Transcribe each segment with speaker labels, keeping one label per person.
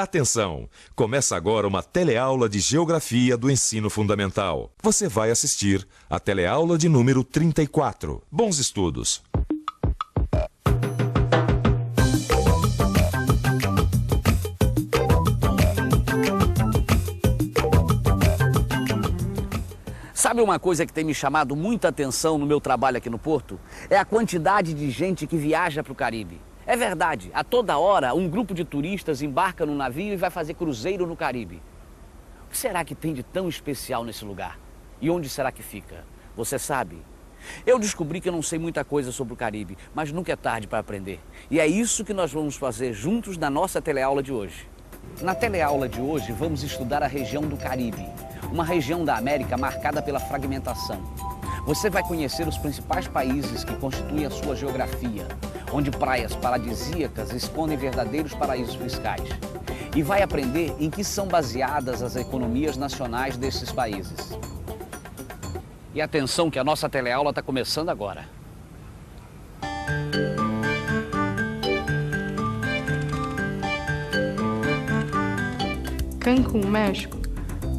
Speaker 1: Atenção! Começa agora uma teleaula de Geografia do Ensino Fundamental. Você vai assistir a teleaula de número 34. Bons estudos!
Speaker 2: Sabe uma coisa que tem me chamado muita atenção no meu trabalho aqui no Porto? É a quantidade de gente que viaja para o Caribe. É verdade, a toda hora um grupo de turistas embarca num navio e vai fazer cruzeiro no Caribe. O que será que tem de tão especial nesse lugar? E onde será que fica? Você sabe? Eu descobri que eu não sei muita coisa sobre o Caribe, mas nunca é tarde para aprender. E é isso que nós vamos fazer juntos na nossa teleaula de hoje. Na teleaula de hoje vamos estudar a região do Caribe, uma região da América marcada pela fragmentação. Você vai conhecer os principais países que constituem a sua geografia, onde praias paradisíacas escondem verdadeiros paraísos fiscais. E vai aprender em que são baseadas as economias nacionais desses países. E atenção que a nossa teleaula está começando agora.
Speaker 3: Cancún, México.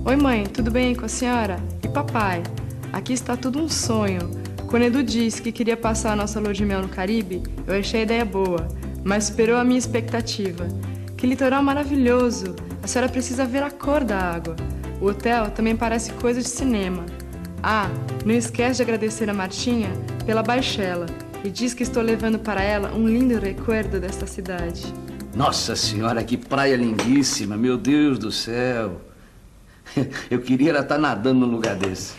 Speaker 3: Oi, mãe, tudo bem com a senhora? E papai? Aqui está tudo um sonho. Quando Edu disse que queria passar a nossa lua de mel no Caribe, eu achei a ideia boa, mas superou a minha expectativa. Que litoral maravilhoso! A senhora precisa ver a cor da água. O hotel também parece coisa de cinema. Ah, não esquece de agradecer a Martinha pela baixela e diz que estou levando para ela um lindo recuerdo desta cidade.
Speaker 2: Nossa senhora, que praia lindíssima, meu Deus do céu. Eu queria estar nadando num lugar desse.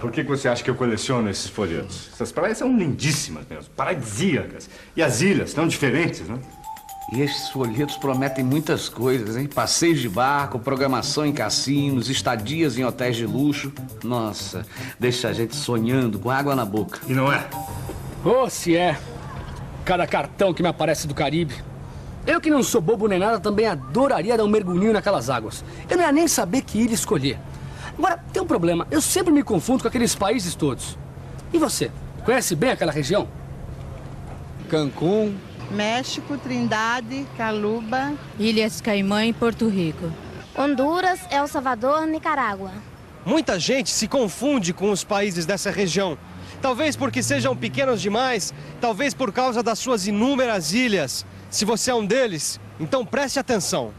Speaker 4: Por que você acha que eu coleciono esses folhetos? Essas praias são lindíssimas mesmo, paradisíacas. E as ilhas tão diferentes, né?
Speaker 2: E estes folhetos prometem muitas coisas, hein? Passeios de barco, programação em cassinos, estadias em hotéis de luxo. Nossa, deixa a gente sonhando com água na boca.
Speaker 4: E não é?
Speaker 5: Oh, se é. Cada cartão que me aparece do Caribe. Eu que não sou bobo nem nada, também adoraria dar um mergulhinho naquelas águas. Eu não ia nem saber que ilha escolher. Agora, tem um problema. Eu sempre me confundo com aqueles países todos. E você? Conhece bem aquela região?
Speaker 6: Cancún, México, Trindade, Caluba,
Speaker 7: Ilhas Caimã e Porto Rico.
Speaker 8: Honduras, El Salvador, Nicarágua.
Speaker 9: Muita gente se confunde com os países dessa região. Talvez porque sejam pequenos demais, talvez por causa das suas inúmeras ilhas. Se você é um deles, então preste atenção.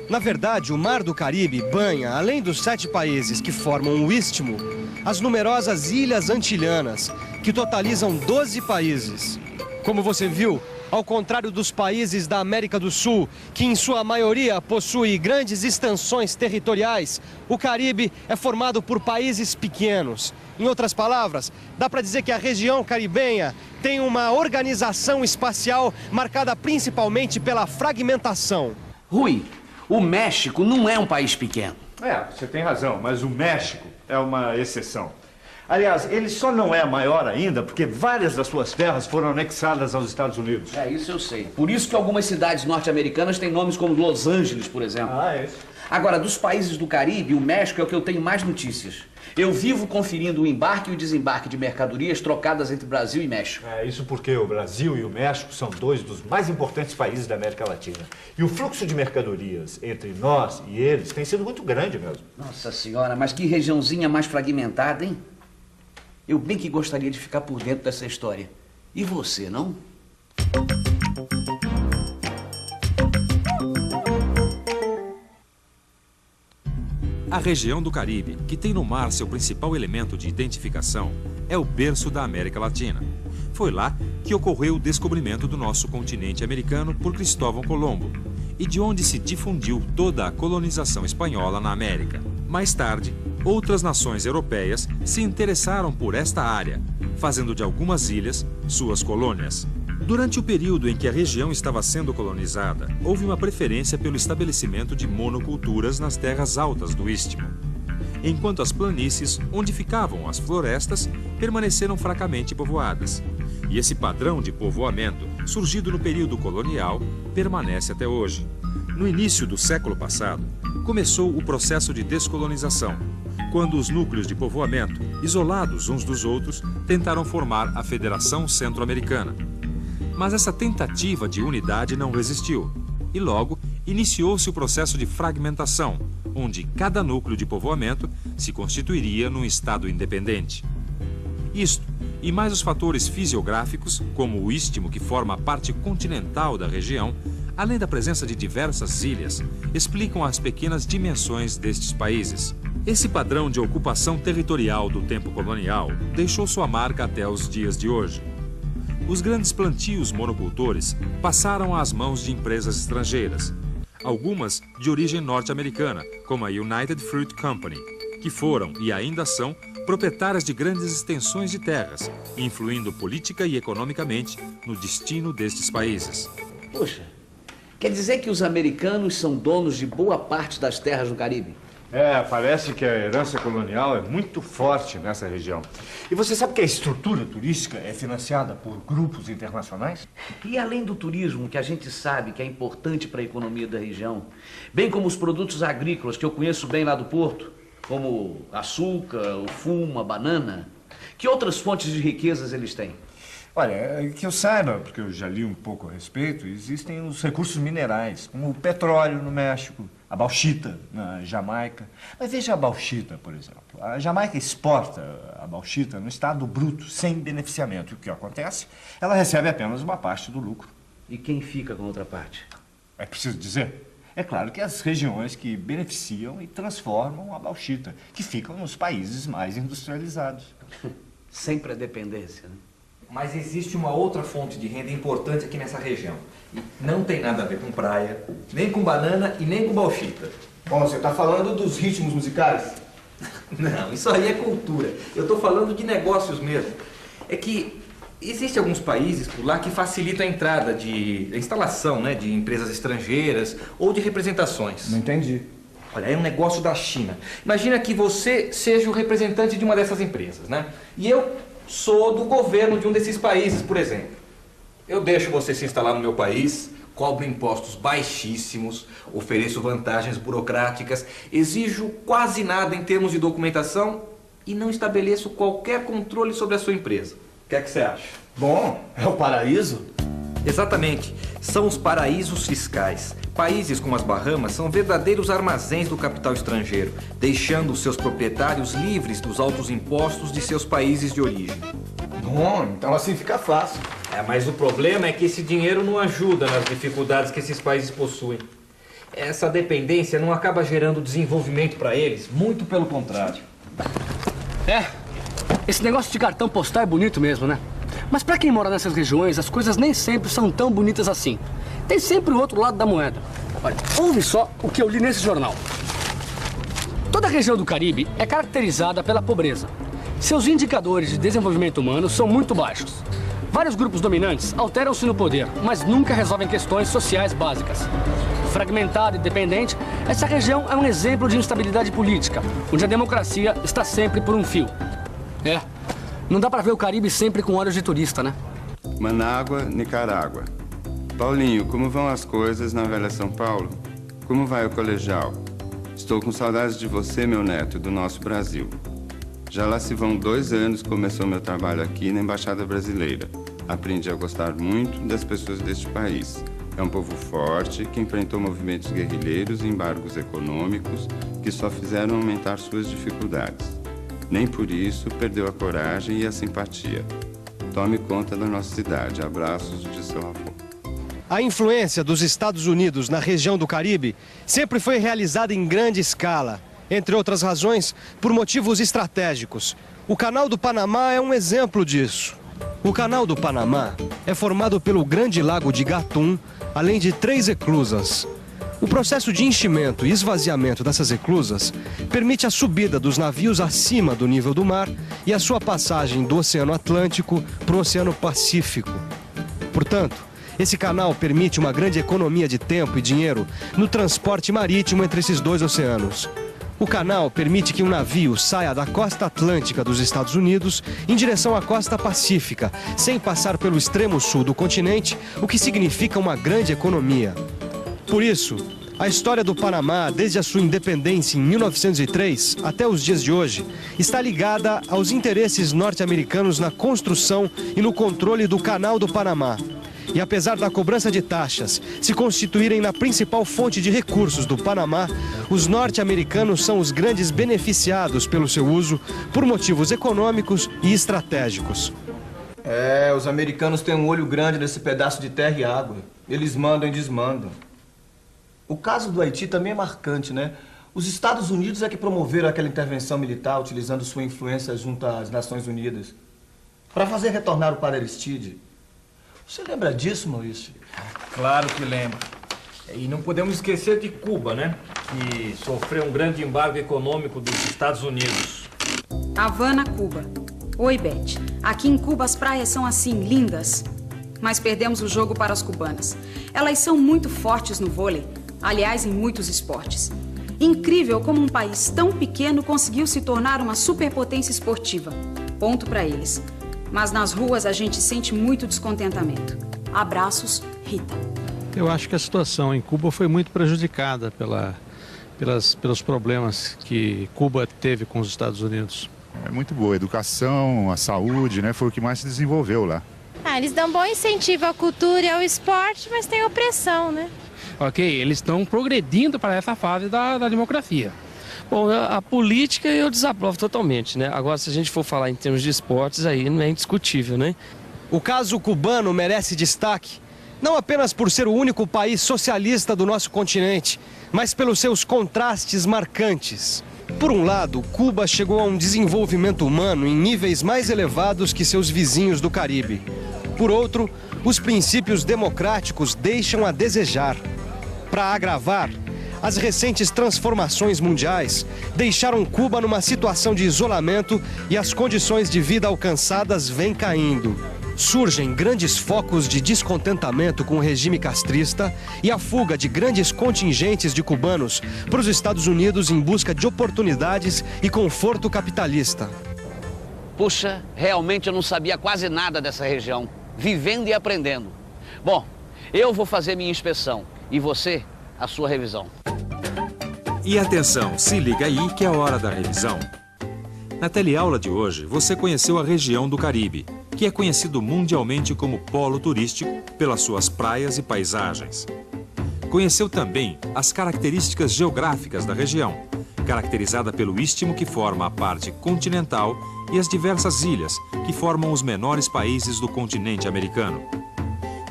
Speaker 9: Na verdade, o Mar do Caribe banha, além dos 7 países que formam o Istmo, as numerosas ilhas antilhanas, que totalizam 12 países. Como você viu, ao contrário dos países da América do Sul, que em sua maioria possui grandes extensões territoriais, o Caribe é formado por países pequenos. Em outras palavras, dá para dizer que a região caribenha tem uma organização espacial marcada principalmente pela fragmentação.
Speaker 2: Rui, o México não é um país pequeno.
Speaker 4: Você tem razão, mas o México é uma exceção. Aliás, ele só não é maior ainda porque várias das suas terras foram anexadas aos Estados Unidos.
Speaker 2: Isso eu sei. Por isso que algumas cidades norte-americanas têm nomes como Los Angeles, por exemplo.
Speaker 4: É isso.
Speaker 2: Agora, dos países do Caribe, o México é o que eu tenho mais notícias. Eu vivo conferindo o embarque e o desembarque de mercadorias trocadas entre Brasil e México.
Speaker 4: Isso porque o Brasil e o México são 2 dos mais importantes países da América Latina. E o fluxo de mercadorias entre nós e eles tem sido muito grande mesmo.
Speaker 2: Nossa senhora, mas que regiãozinha mais fragmentada, hein? Eu bem que gostaria de ficar por dentro dessa história. E você, não?
Speaker 1: A região do Caribe, que tem no mar seu principal elemento de identificação, é o berço da América Latina. Foi lá que ocorreu o descobrimento do nosso continente americano por Cristóvão Colombo e de onde se difundiu toda a colonização espanhola na América. Mais tarde, outras nações europeias se interessaram por esta área, fazendo de algumas ilhas suas colônias. Durante o período em que a região estava sendo colonizada, houve uma preferência pelo estabelecimento de monoculturas nas terras altas do Istmo, enquanto as planícies, onde ficavam as florestas, permaneceram fracamente povoadas. E esse padrão de povoamento, surgido no período colonial, permanece até hoje. No início do século passado, começou o processo de descolonização, quando os núcleos de povoamento, isolados uns dos outros, tentaram formar a Federação Centro-Americana. Mas essa tentativa de unidade não resistiu, e logo iniciou-se o processo de fragmentação, onde cada núcleo de povoamento se constituiria num estado independente. Isto, e mais os fatores fisiográficos, como o istmo que forma a parte continental da região, além da presença de diversas ilhas, explicam as pequenas dimensões destes países. Esse padrão de ocupação territorial do tempo colonial deixou sua marca até os dias de hoje. Os grandes plantios monocultores passaram às mãos de empresas estrangeiras, algumas de origem norte-americana, como a United Fruit Company, que foram e ainda são proprietárias de grandes extensões de terras, influindo política e economicamente no destino destes países.
Speaker 2: Poxa, quer dizer que os americanos são donos de boa parte das terras do Caribe?
Speaker 4: Parece que a herança colonial é muito forte nessa região. E você sabe que a estrutura turística é financiada por grupos internacionais?
Speaker 2: E além do turismo, que a gente sabe que é importante para a economia da região, bem como os produtos agrícolas que eu conheço bem lá do Porto, como açúcar, o fumo, a banana, que outras fontes de riquezas eles têm?
Speaker 4: Olha, que eu saiba, porque eu já li um pouco a respeito, existem os recursos minerais, como o petróleo no México, a bauxita na Jamaica. Mas veja a bauxita, por exemplo. A Jamaica exporta a bauxita no estado bruto, sem beneficiamento. E o que acontece? Ela recebe apenas uma parte do lucro.
Speaker 2: E quem fica com a outra parte?
Speaker 4: É preciso dizer? É claro que as regiões que beneficiam e transformam a bauxita, que ficam nos países mais industrializados.
Speaker 2: Sempre a dependência, né?
Speaker 10: Mas existe uma outra fonte de renda importante aqui nessa região. E não tem nada a ver com praia, nem com banana e nem com bauxita.
Speaker 11: Bom, você está falando dos ritmos musicais?
Speaker 10: Não, isso aí é cultura. Eu estou falando de negócios mesmo. É que existem alguns países por lá que facilitam a entrada a instalação, né, de empresas estrangeiras ou de representações.
Speaker 11: Não entendi.
Speaker 10: Olha, é um negócio da China. Imagina que você seja o representante de uma dessas empresas, né? E eu sou do governo de um desses países, por exemplo. Eu deixo você se instalar no meu país, cobro impostos baixíssimos, ofereço vantagens burocráticas, exijo quase nada em termos de documentação e não estabeleço qualquer controle sobre a sua empresa. O que é que você acha?
Speaker 11: Bom, é o paraíso?
Speaker 10: Exatamente. São os paraísos fiscais. Países como as Bahamas são verdadeiros armazéns do capital estrangeiro, deixando os seus proprietários livres dos altos impostos de seus países de origem.
Speaker 11: Bom, então assim fica fácil.
Speaker 10: Mas o problema é que esse dinheiro não ajuda nas dificuldades que esses países possuem. Essa dependência não acaba gerando desenvolvimento para eles, muito pelo contrário.
Speaker 5: Esse negócio de cartão postal é bonito mesmo, né? Mas pra quem mora nessas regiões, as coisas nem sempre são tão bonitas assim. Tem sempre o outro lado da moeda. Olha, ouve só o que eu li nesse jornal. Toda a região do Caribe é caracterizada pela pobreza. Seus indicadores de desenvolvimento humano são muito baixos. Vários grupos dominantes alteram-se no poder, mas nunca resolvem questões sociais básicas. Fragmentada e dependente, essa região é um exemplo de instabilidade política, onde a democracia está sempre por um fio. Não dá pra ver o Caribe sempre com olhos de turista, né?
Speaker 12: Manágua, Nicarágua. Paulinho, como vão as coisas na velha São Paulo? Como vai o colegial? Estou com saudades de você, meu neto, do nosso Brasil. Já lá se vão 2 anos que começou meu trabalho aqui na Embaixada Brasileira. Aprendi a gostar muito das pessoas deste país. É um povo forte que enfrentou movimentos guerrilheiros e embargos econômicos que só fizeram aumentar suas dificuldades. Nem por isso perdeu a coragem e a simpatia. Tome conta da nossa cidade. Abraços de seu avô.
Speaker 9: A influência dos Estados Unidos na região do Caribe sempre foi realizada em grande escala, entre outras razões, por motivos estratégicos. O Canal do Panamá é um exemplo disso. O Canal do Panamá é formado pelo Grande Lago de Gatún, além de 3 eclusas. O processo de enchimento e esvaziamento dessas eclusas permite a subida dos navios acima do nível do mar e a sua passagem do Oceano Atlântico para o Oceano Pacífico. Portanto, esse canal permite uma grande economia de tempo e dinheiro no transporte marítimo entre esses 2 oceanos. O canal permite que um navio saia da costa atlântica dos Estados Unidos em direção à costa pacífica, sem passar pelo extremo sul do continente, o que significa uma grande economia. Por isso, a história do Panamá, desde a sua independência em 1903 até os dias de hoje, está ligada aos interesses norte-americanos na construção e no controle do Canal do Panamá. E apesar da cobrança de taxas se constituírem na principal fonte de recursos do Panamá, os norte-americanos são os grandes beneficiados pelo seu uso por motivos econômicos e estratégicos.
Speaker 11: É, os americanos têm um olho grande nesse pedaço de terra e água. Eles mandam e desmandam. O caso do Haiti também é marcante, né? Os Estados Unidos é que promoveram aquela intervenção militar utilizando sua influência junto às Nações Unidas para fazer retornar o padre Aristide. Você lembra disso, Maurício?
Speaker 10: Claro que lembro. E não podemos esquecer de Cuba, né? Que sofreu um grande embargo econômico dos Estados Unidos.
Speaker 13: Havana, Cuba. Oi, Beth. Aqui em Cuba as praias são assim, lindas. Mas perdemos o jogo para as cubanas. Elas são muito fortes no vôlei. Aliás, em muitos esportes. Incrível como um país tão pequeno conseguiu se tornar uma superpotência esportiva. Ponto para eles. Mas nas ruas a gente sente muito descontentamento. Abraços, Rita.
Speaker 14: Eu acho que a situação em Cuba foi muito prejudicada pelos problemas que Cuba teve com os Estados Unidos.
Speaker 15: É muito boa. A educação, a saúde, né, foi o que mais se desenvolveu lá.
Speaker 16: Eles dão bom incentivo à cultura e ao esporte, mas tem opressão, né?
Speaker 17: Ok, eles estão progredindo para essa fase da democracia.
Speaker 18: Bom, a política eu desaprovo totalmente, né? Agora, se a gente for falar em termos de esportes, aí não é indiscutível, né?
Speaker 9: O caso cubano merece destaque, não apenas por ser o único país socialista do nosso continente, mas pelos seus contrastes marcantes. Por um lado, Cuba chegou a um desenvolvimento humano em níveis mais elevados que seus vizinhos do Caribe. Por outro, os princípios democráticos deixam a desejar. Para agravar, as recentes transformações mundiais deixaram Cuba numa situação de isolamento e as condições de vida alcançadas vêm caindo. Surgem grandes focos de descontentamento com o regime castrista e a fuga de grandes contingentes de cubanos para os Estados Unidos em busca de oportunidades e conforto capitalista.
Speaker 2: Puxa, realmente eu não sabia quase nada dessa região, vivendo e aprendendo. Bom, eu vou fazer minha inspeção e você, a sua revisão.
Speaker 1: E atenção, se liga aí que é hora da revisão. Na teleaula de hoje, você conheceu a região do Caribe, que é conhecido mundialmente como polo turístico pelas suas praias e paisagens. Conheceu também as características geográficas da região, caracterizada pelo istmo que forma a parte continental e as diversas ilhas que formam os menores países do continente americano.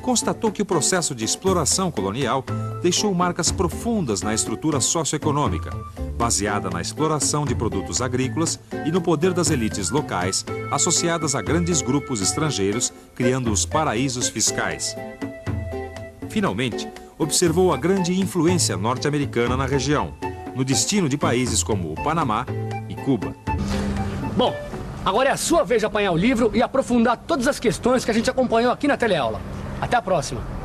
Speaker 1: Constatou que o processo de exploração colonial deixou marcas profundas na estrutura socioeconômica, baseada na exploração de produtos agrícolas e no poder das elites locais, associadas a grandes grupos estrangeiros, criando os paraísos fiscais. Finalmente, observou a grande influência norte-americana na região, no destino de países como o Panamá e Cuba.
Speaker 5: Bom, agora é a sua vez de apanhar o livro e aprofundar todas as questões que a gente acompanhou aqui na teleaula. Até a próxima!